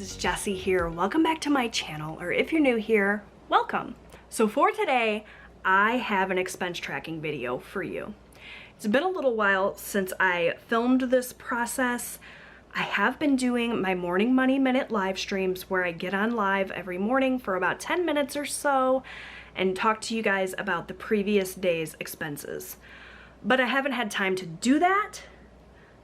it's Jessie here. Welcome back to my channel, or if you're new here, welcome. So for today, I have an expense tracking video for you. It's been a little while since I filmed this process. I have been doing my Morning Money Minute live streams where I get on live every morning for about 10 minutes or so and talk to you guys about the previous day's expenses. But I haven't had time to do that.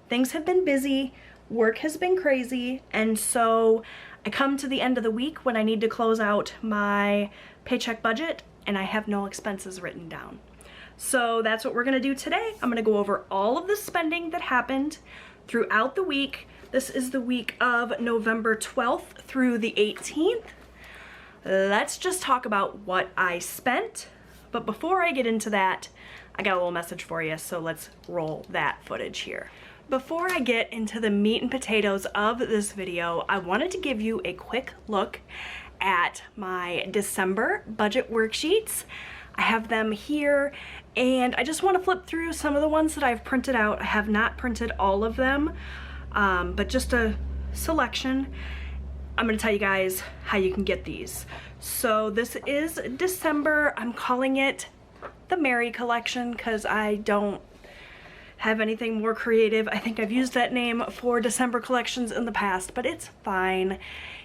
Things have been busy. Work has been crazy, and so I come to the end of the week when I need to close out my paycheck budget and I have no expenses written down. So that's what we're gonna do today. I'm gonna go over all of the spending that happened throughout the week. This is the week of November 12th through the 18th. Let's just talk about what I spent. But before I get into that, I got a little message for you, so let's roll that footage here. Before I get into the meat and potatoes of this video, I wanted to give you a quick look at my December budget worksheets. I have them here, and I just want to flip through some of the ones that I've printed out. I have not printed all of them, but just a selection. I'm going to tell you guys how you can get these. So this is December. I'm calling it the Merry Collection because I don't have anything more creative. I think I've used that name for December collections in the past, but it's fine.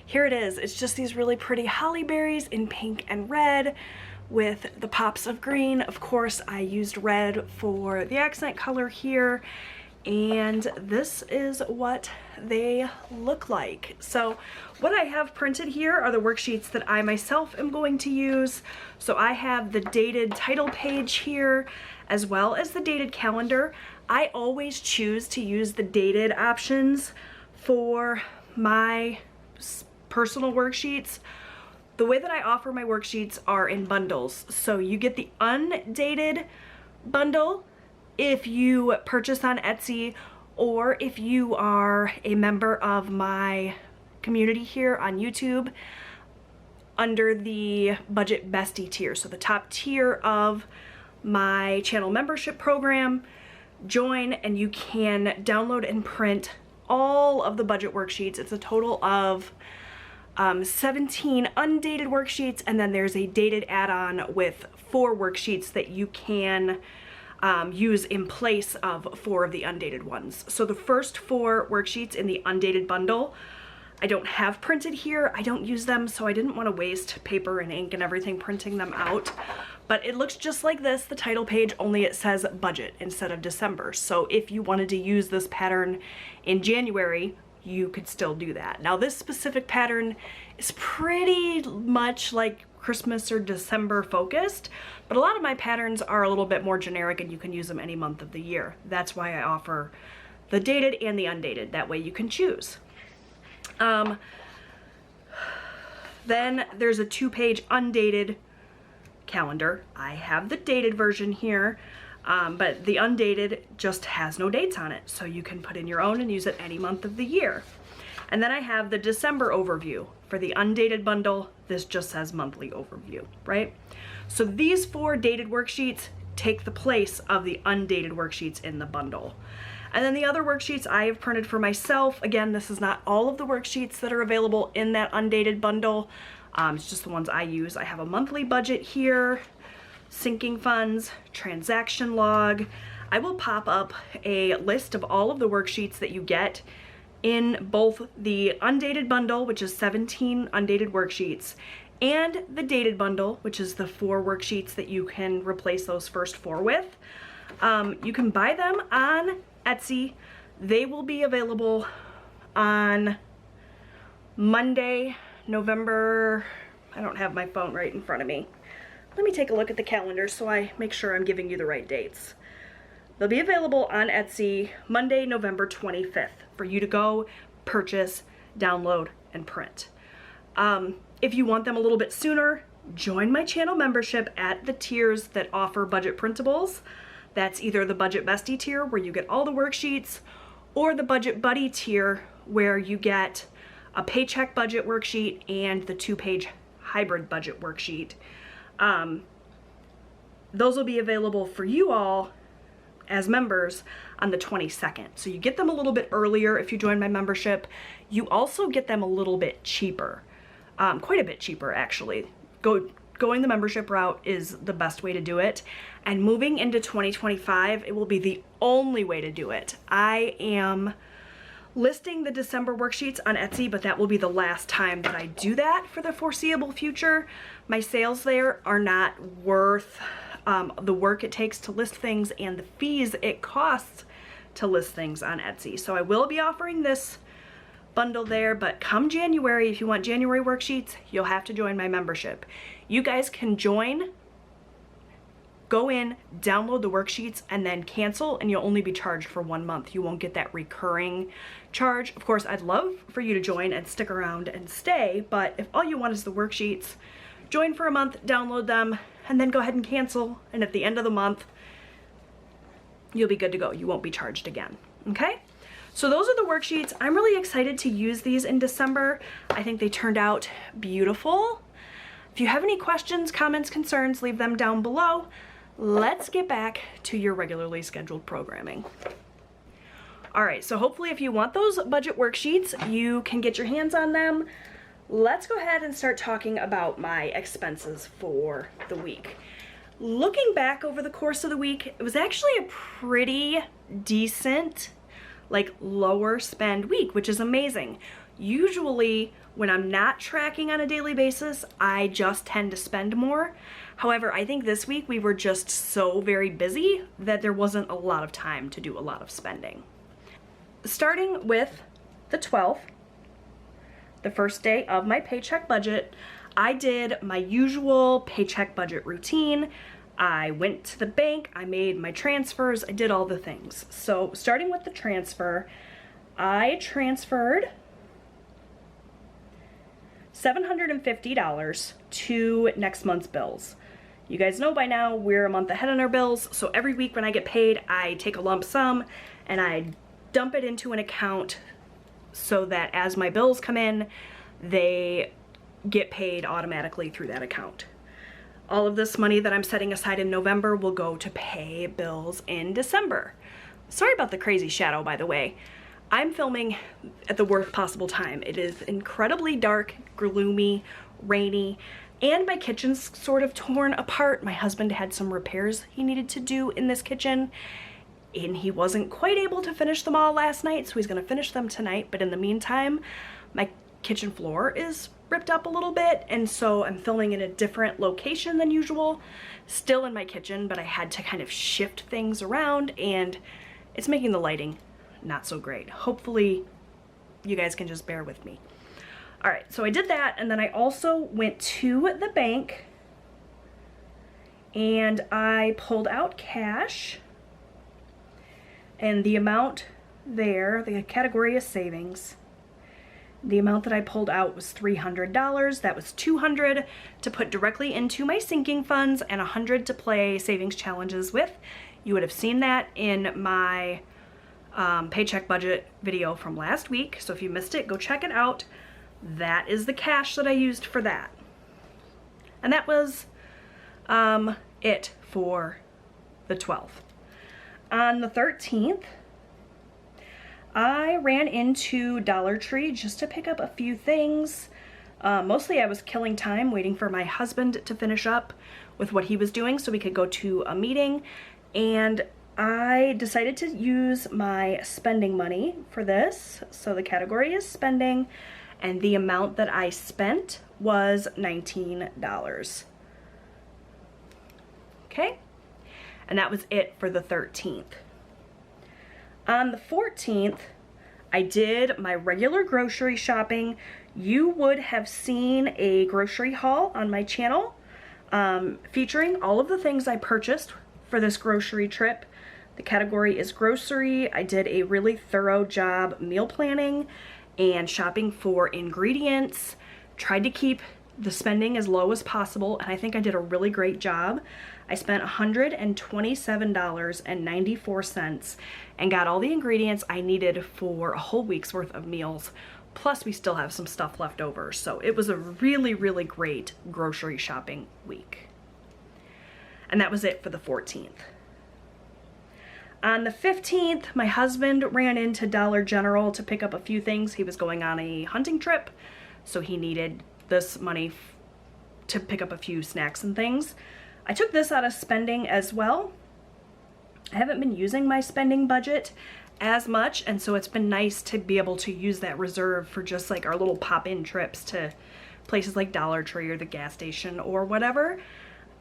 Here it is. It's just these really pretty holly berries in pink and red with the pops of green. Of course, I used red for the accent color here, and this is what they look like. So what I have printed here are the worksheets that I myself am going to use. So I have the dated title page here, as well as the dated calendar. I always choose to use the dated options for my personal worksheets. The way that I offer my worksheets are in bundles. So you get the undated bundle if you purchase on Etsy, or if you are a member of my community here on YouTube under the Budget Bestie tier. So the top tier of my channel membership program. Join and you can download and print all of the budget worksheets. It's a total of 17 undated worksheets, and then there's a dated add-on with 4 worksheets that you can use in place of 4 of the undated ones. So the first 4 worksheets in the undated bundle I don't have printed here. I don't use them, so I didn't want to waste paper and ink and everything printing them out. But it looks just like this, the title page, only it says budget instead of December. So if you wanted to use this pattern in January, you could still do that. Now this specific pattern is pretty much like Christmas or December focused, but a lot of my patterns are a little bit more generic and you can use them any month of the year. That's why I offer the dated and the undated. That way you can choose. Then there's a 2-page undated calendar. I have the dated version here, but the undated just has no dates on it, so you can put in your own and use it any month of the year. And then I have the December overview. For the undated bundle, this just says monthly overview, right? So these 4 dated worksheets take the place of the undated worksheets in the bundle. And then the other worksheets I have printed for myself. Again, this is not all of the worksheets that are available in that undated bundle. It's just the ones I use. I have a monthly budget here, sinking funds, transaction log. I will pop up a list of all of the worksheets that you get in both the undated bundle, which is 17 undated worksheets, and the dated bundle, which is the 4 worksheets that you can replace those first 4 with. You can buy them on Etsy. They will be available on Monday, November, I don't have my phone right in front of me. Let me take a look at the calendar so I make sure I'm giving you the right dates. They'll be available on Etsy Monday, November 25th for you to go purchase, download, and print. If you want them a little bit sooner, join my channel membership at the tiers that offer budget printables. That's either the Budget Bestie tier where you get all the worksheets, or the Budget Buddy tier where you get a paycheck budget worksheet and the 2-page hybrid budget worksheet. Those will be available for you all as members on the 22nd. So you get them a little bit earlier if you join my membership. You also get them a little bit cheaper, quite a bit cheaper actually. Going the membership route is the best way to do it. And moving into 2025, it will be the only way to do it. I am listing the December worksheets on Etsy, but that will be the last time that I do that for the foreseeable future. My sales there are not worth the work it takes to list things and the fees it costs to list things on Etsy. So I will be offering this bundle there, but come January, if you want January worksheets, you'll have to join my membership. You guys can join, go in, download the worksheets, and then cancel, and you'll only be charged for 1 month. You won't get that recurring charge. Of course, I'd love for you to join and stick around and stay, but if all you want is the worksheets, join for a month, download them, and then go ahead and cancel, and at the end of the month, you'll be good to go. You won't be charged again, okay? So those are the worksheets. I'm really excited to use these in December. I think they turned out beautiful. If you have any questions, comments, concerns, leave them down below. Let's get back to your regularly scheduled programming. All right, so hopefully if you want those budget worksheets, you can get your hands on them. Let's go ahead and start talking about my expenses for the week. Looking back over the course of the week, it was actually a pretty decent, like lower spend week, which is amazing. Usually when I'm not tracking on a daily basis, I just tend to spend more. However, I think this week we were just so very busy that there wasn't a lot of time to do a lot of spending. Starting with the 12th, the first day of my paycheck budget, I did my usual paycheck budget routine. I went to the bank, I made my transfers, I did all the things. So starting with the transfer, I transferred $750 to next month's bills. You guys know by now we're a month ahead on our bills, so every week when I get paid, I take a lump sum and I dump it into an account so that as my bills come in, they get paid automatically through that account. All of this money that I'm setting aside in November will go to pay bills in December. Sorry about the crazy shadow, by the way. I'm filming at the worst possible time. It is incredibly dark, gloomy, rainy, and my kitchen's sort of torn apart. My husband had some repairs he needed to do in this kitchen, and he wasn't quite able to finish them all last night, so he's gonna finish them tonight. But in the meantime, my kitchen floor is ripped up a little bit, and so I'm filming in a different location than usual. Still in my kitchen, but I had to kind of shift things around, and it's making the lighting not so great. Hopefully you guys can just bear with me. All right, so I did that, and then I also went to the bank and I pulled out cash, and the amount there, the category is savings. The amount that I pulled out was $300. That was $200 to put directly into my sinking funds and $100 to play savings challenges with. You would have seen that in my paycheck budget video from last week. So if you missed it, go check it out. That is the cash that I used for that. And that was it for the 12th. On the 13th, I ran into Dollar Tree just to pick up a few things. Mostly I was killing time waiting for my husband to finish up with what he was doing so we could go to a meeting, and I decided to use my spending money for this. So the category is spending, and the amount that I spent was $19. Okay, and that was it for the 13th. On the 14th, I did my regular grocery shopping. You would have seen a grocery haul on my channel featuring all of the things I purchased for this grocery trip. The category is grocery. I did a really thorough job meal planning and shopping for ingredients. Tried to keep the spending as low as possible, and I think I did a really great job. I spent $127.94 and got all the ingredients I needed for a whole week's worth of meals. Plus we still have some stuff left over. So it was a really, really great grocery shopping week. And that was it for the 14th. On the 15th, my husband ran into Dollar General to pick up a few things. He was going on a hunting trip, so he needed this money to pick up a few snacks and things. I took this out of spending as well. I haven't been using my spending budget as much, and so it's been nice to be able to use that reserve for just like our little pop-in trips to places like Dollar Tree or the gas station or whatever.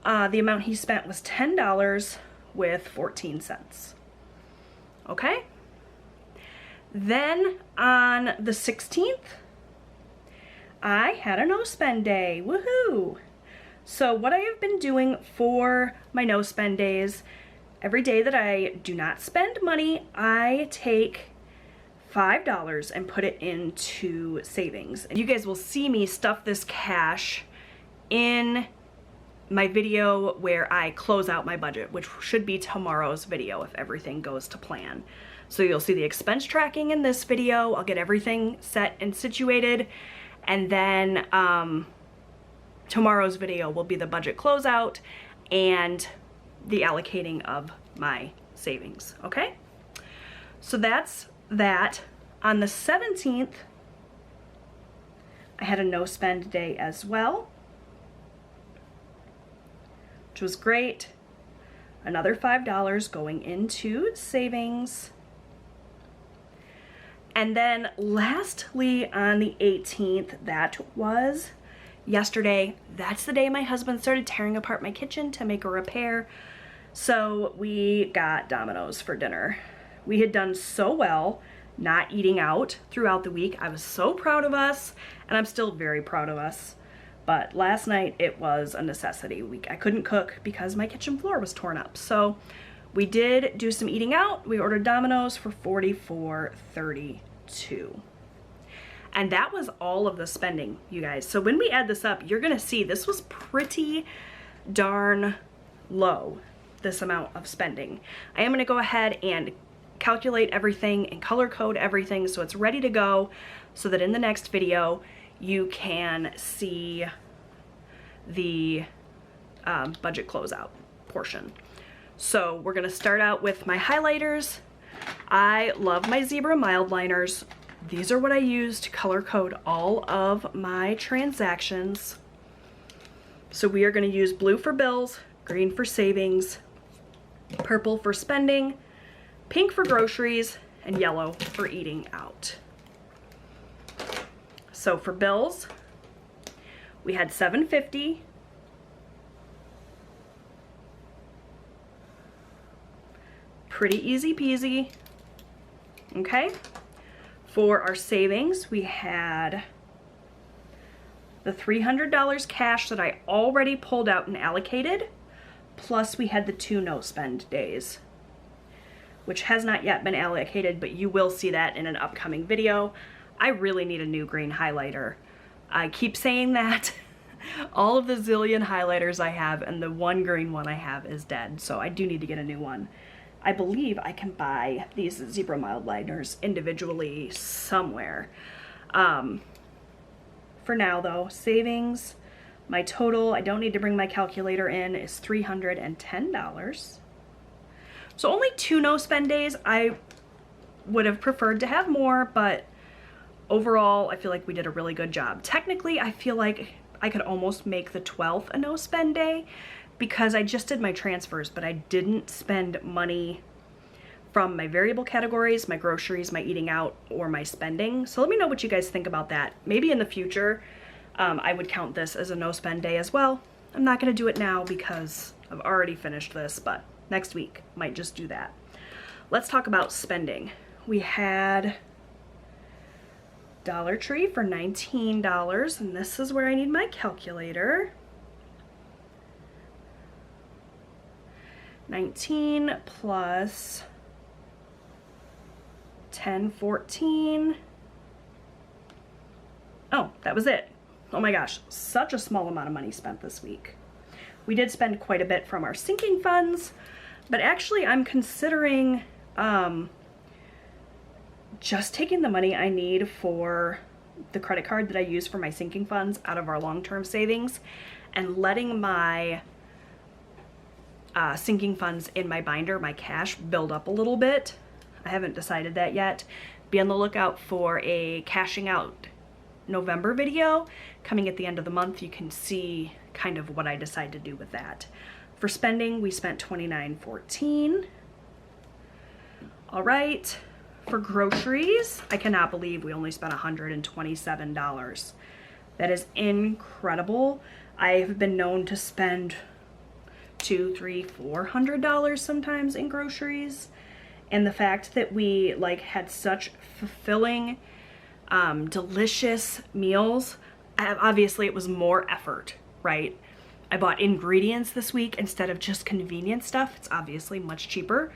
The amount he spent was $10 with 14 cents. Okay? Then on the 16th, I had a no spend day. Woohoo! So what I have been doing for my no spend days, every day that I do not spend money, I take $5 and put it into savings. And you guys will see me stuff this cash in my video where I close out my budget, which should be tomorrow's video if everything goes to plan. So you'll see the expense tracking in this video. I'll get everything set and situated, and then tomorrow's video will be the budget closeout and the allocating of my savings, okay? So that's that. On the 17th, I had a no spend day as well, which was great. Another $5 going into savings. And then lastly, on the 18th, that was yesterday. That's the day my husband started tearing apart my kitchen to make a repair. So we got Domino's for dinner. We had done so well not eating out throughout the week. I was so proud of us, and I'm still very proud of us. But last night it was a necessity. I couldn't cook because my kitchen floor was torn up. So we did do some eating out. We ordered Domino's for $44.32. And that was all of the spending, you guys. So when we add this up, you're gonna see this was pretty darn low, this amount of spending. I am gonna go ahead and calculate everything and color code everything so it's ready to go, so that in the next video you can see the budget closeout portion. So we're gonna start out with my highlighters. I love my Zebra mild liners. These are what I use to color code all of my transactions. So we are gonna use blue for bills, green for savings, purple for spending, pink for groceries, and yellow for eating out. So for bills, we had $7.50. Pretty easy peasy. Okay. For our savings, we had the $300 cash that I already pulled out and allocated, plus we had the 2 no spend days, which has not yet been allocated, but you will see that in an upcoming video. I really need a new green highlighter. I keep saying that. All of the zillion highlighters I have and the one green one I have is dead, so I do need to get a new one. I believe I can buy these Zebra mild liners individually somewhere. For now though, savings, my total, I don't need to bring my calculator in, is $310. So only 2 no spend days. I would have preferred to have more, but overall I feel like we did a really good job. Technically I feel like I could almost make the 12th a no spend day because I just did my transfers, but I didn't spend money from my variable categories, my groceries, my eating out, or my spending. So let me know what you guys think about that. Maybe in the future I would count this as a no spend day as well. I'm not gonna do it now because I've already finished this, but next week might just do that. Let's talk about spending. We had Dollar Tree for $19, and this is where I need my calculator. 19 plus 10, 14. Oh, that was it. Oh my gosh, such a small amount of money spent this week. We did spend quite a bit from our sinking funds, but actually I'm considering just taking the money I need for the credit card that I use for my sinking funds out of our long-term savings and letting my sinking funds in my binder, my cash, build up a little bit. I haven't decided that yet. Be on the lookout for a cashing out November video coming at the end of the month. You can see kind of what I decide to do with that. For spending, we spent $29.14. All right, for groceries, I cannot believe we only spent $127. That is incredible. I have been known to spend $200, $300, $400 sometimes in groceries. And the fact that we like had such fulfilling, delicious meals, obviously it was more effort, right? I bought ingredients this week instead of just convenient stuff. It's obviously much cheaper,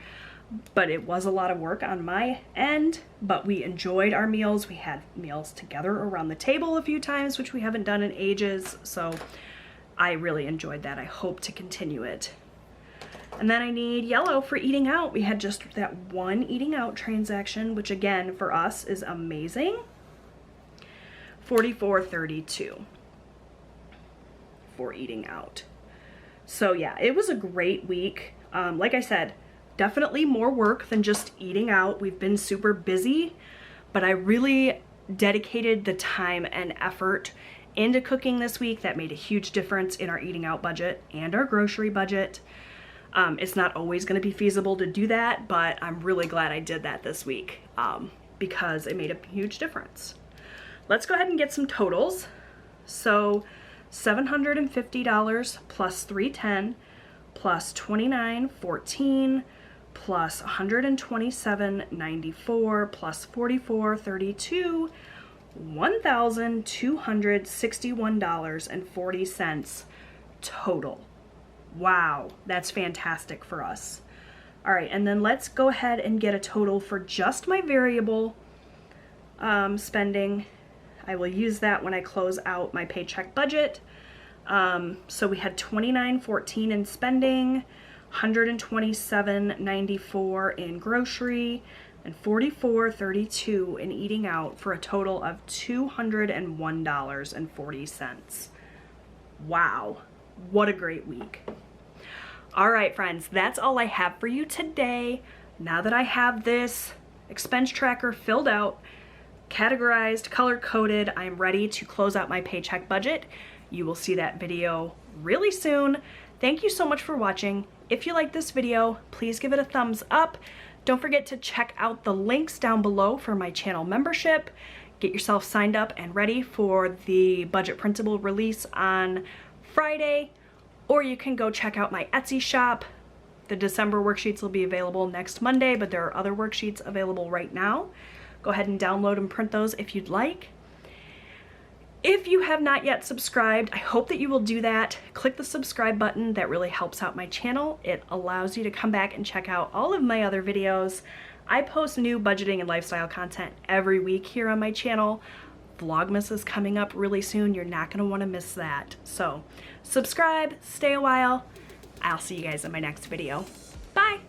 but it was a lot of work on my end, but we enjoyed our meals. We had meals together around the table a few times, which we haven't done in ages. So I really enjoyed that. I hope to continue it. And then I need yellow for eating out. We had just that one eating out transaction, which again for us is amazing. $44.32 for eating out. So yeah, it was a great week. Like I said, definitely more work than just eating out. We've been super busy, but I really dedicated the time and effort into cooking this week. That made a huge difference in our eating out budget and our grocery budget. It's not always going to be feasible to do that, but I'm really glad I did that this week because it made a huge difference. Let's go ahead and get some totals. So $750 plus $310 plus $29.14 plus $127.94 plus $44.32, $1,261.40 total. Wow, that's fantastic for us. All right, and then let's go ahead and get a total for just my variable spending. I will use that when I close out my paycheck budget. So we had $29.14 in spending, $127.94 in grocery, and $44.32 in eating out for a total of $201.40. Wow, what a great week. All right, friends, that's all I have for you today. Now that I have this expense tracker filled out, categorized, color-coded, I'm ready to close out my paycheck budget. You will see that video really soon. Thank you so much for watching. If you like this video, please give it a thumbs up. Don't forget to check out the links down below for my channel membership. Get yourself signed up and ready for the budget printable release on Friday. Or you can go check out my Etsy shop. The December worksheets will be available next Monday, but there are other worksheets available right now. Go ahead and download and print those if you'd like. If you have not yet subscribed, I hope that you will do that. Click the subscribe button. That really helps out my channel. It allows you to come back and check out all of my other videos. I post new budgeting and lifestyle content every week here on my channel. Vlogmas is coming up really soon. You're not going to want to miss that. So subscribe, stay a while. I'll see you guys in my next video. Bye!